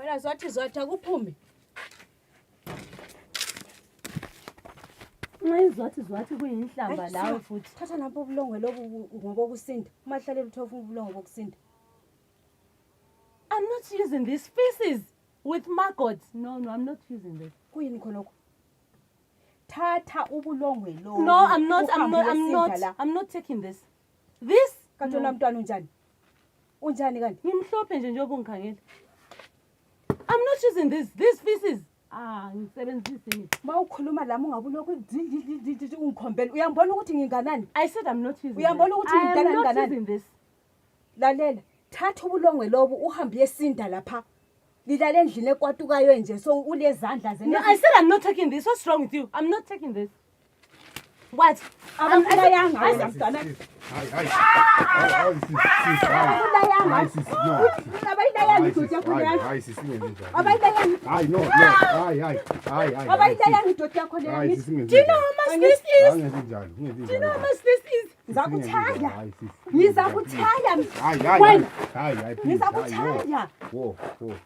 Wena zwathi akuphume. Zwathi kuyinhlamba lawe futhi. Thatha lapho ubulongwe lobu ngobokusinda. Umahlalela uthofa ubulongwe bokusinda. I'm not using this feces with maggots. No, I'm not using this. Kuyini khonokho? Thatha ubulongwe lobu. No, I'm not taking this. This? Katona mntwana unjani? Unjani kanti? Ngimhlophe nje njengoba ungikhangela. I'm not using this. This feces. Ngisebenzise mina. Mawukhuluma lami ungabe ulokhu ungikhombela. Uyambona ukuthi nginganani? I said I'm not using. Uyambona ukuthi ngidala nginganani? I'm not using this. Lalela, thatha ubulongwe lobu uhambe yesinda lapha. Lilala endlini ekwatukayo nje so ulezandla zena. No, I said I'm not taking this. What's wrong with you? I'm not taking this. What? Akulayanga wena mntwana. Abayilayanga idoti yakho leyo. Abayilayanga idoti yakho leyo. Do you know how much this is? Do you know how much this is? Ngizakuthaya.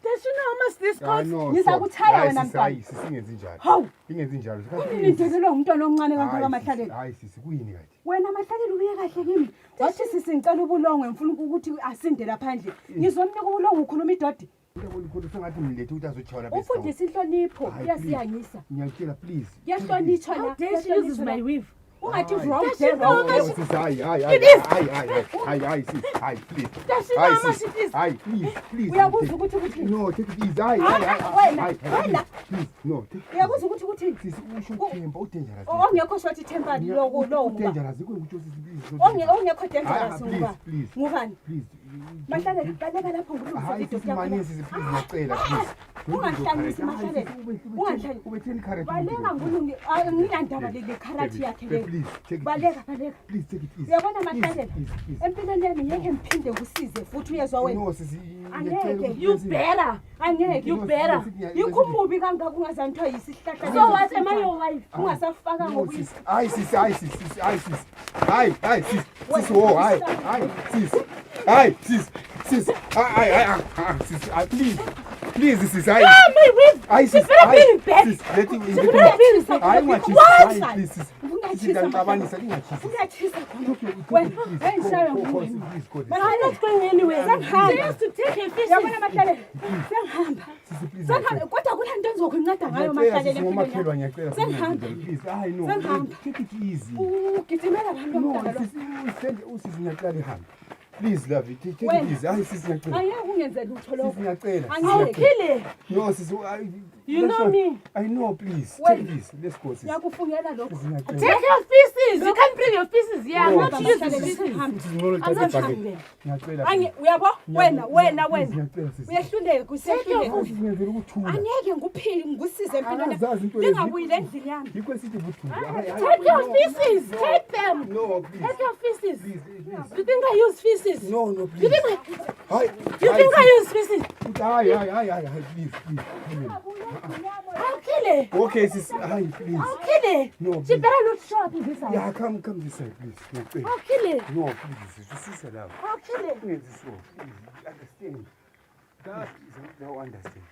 Does you know how much this costs? Ngizakuthaya wena mntwana. Singenzi njalo. Hawu. Ingenzi njalo. Ngidelelwe umntwana omncane kangaka amahlalela. Hayi sisi kuyini kathi? Wena amahlalela ubuye kahle kimi. Wathi sisi ngicela ubulongwe mfuna ukuthi asinde laphandle. Ngizomnika ubulongwe ukhuluma idodi. Ukhulu sengathi mlethe ukuthi azochawula bese. Ufundisa inhlonipho, uyasiyangisa. Ngiyacela please. Yahlonitshwa la. How dare she use my weave? Ungathi wrong Does there she know how wrong. much Sis, please. Does she know how much it is? Please. Uyabuza ukuthi ukuthi. No, take it easy. Wena. Please, no. Uyabuza ukuthi ukuthi. Sis, usho uthemba udangerous. Ongekho short tempered lo Dangerous ukuthi sis please. Ongekho dangerous ngoba. Please. Ngubani? Please. Mahlalela, baleka lapho ngulungisa idoti yakho. Please, ngiyacela please. Ungahlangisi mahlalela. Ungahlangisi. Ubetheni carrot. Baleka ngulungi. Ngiyandaba le carrot yakhe le. Please, take it. Baleka. Please take it easy. Uyabona mahlalela? Please. Empilweni yami ngeke ngiphinde kusize futhi uyezwa wena. No, sisi. You better. Angeke. You better. Yikho umubi kangaka ungazanthwa yisihlahla. So what? Am I your wife? Ungasafaka ngokuyi. Hayi sis. Hayi sis. Sis, oh, hayi sis. Hayi sis. Sis, please, sis. My weave. Hayi sis. Better be in bed. Sis, let him. Hayi What? Please, sis. Ungachisa khona. Wena, shaya ngumi. I'm not going anywhere. She has to take her fish. Yabona mahlalela. Sengihamba. Sengihamba. Kodwa kulento engizokunceda ngayo mahlalela empilweni. Sengihamba. Please, hayi no. Sengihamba. Take it easy. Ugijimela abantu No, omdala lo. sis, ngiyacela ihambe. Please, love it. Take it easy. Hayi sis, ngiyacela. Angeke ungenze lutho lokho. Sis, ngiyacela. Angeke. Kill it. No, sis. You know me. I know, please. Wait. Take this. Let's go, sis. Ngiyakufungela lokho. Sis, ngiyacela. Take your feces. You can't bring your feces here. I'm No, not sis, using sis, feces. sis. I'm not coming. Ngiyacela. Uyabo? Wena. Ngiyacela, sis. Uyahluleka, usehluleka. Sis, ngiyenzela ukuthula. Angeke nguphili ngikusize empilweni. Akazazi into lezi. Ngingabuyile endlini yami. Yikho esithi ubuthula. Take your feces. Take them. No, please. Take your feces. Please. You think I use feces? No, You please. think Hi. I use feces? Hi, please. I'll kill it. Okay, sis. Hi, please. I'll kill it. No, She please. better not show up in this house. Yeah, come this side, please. I'll kill it. No, please. This is allowed. I'll kill it. Please, this one. Please, understand. God is now understand.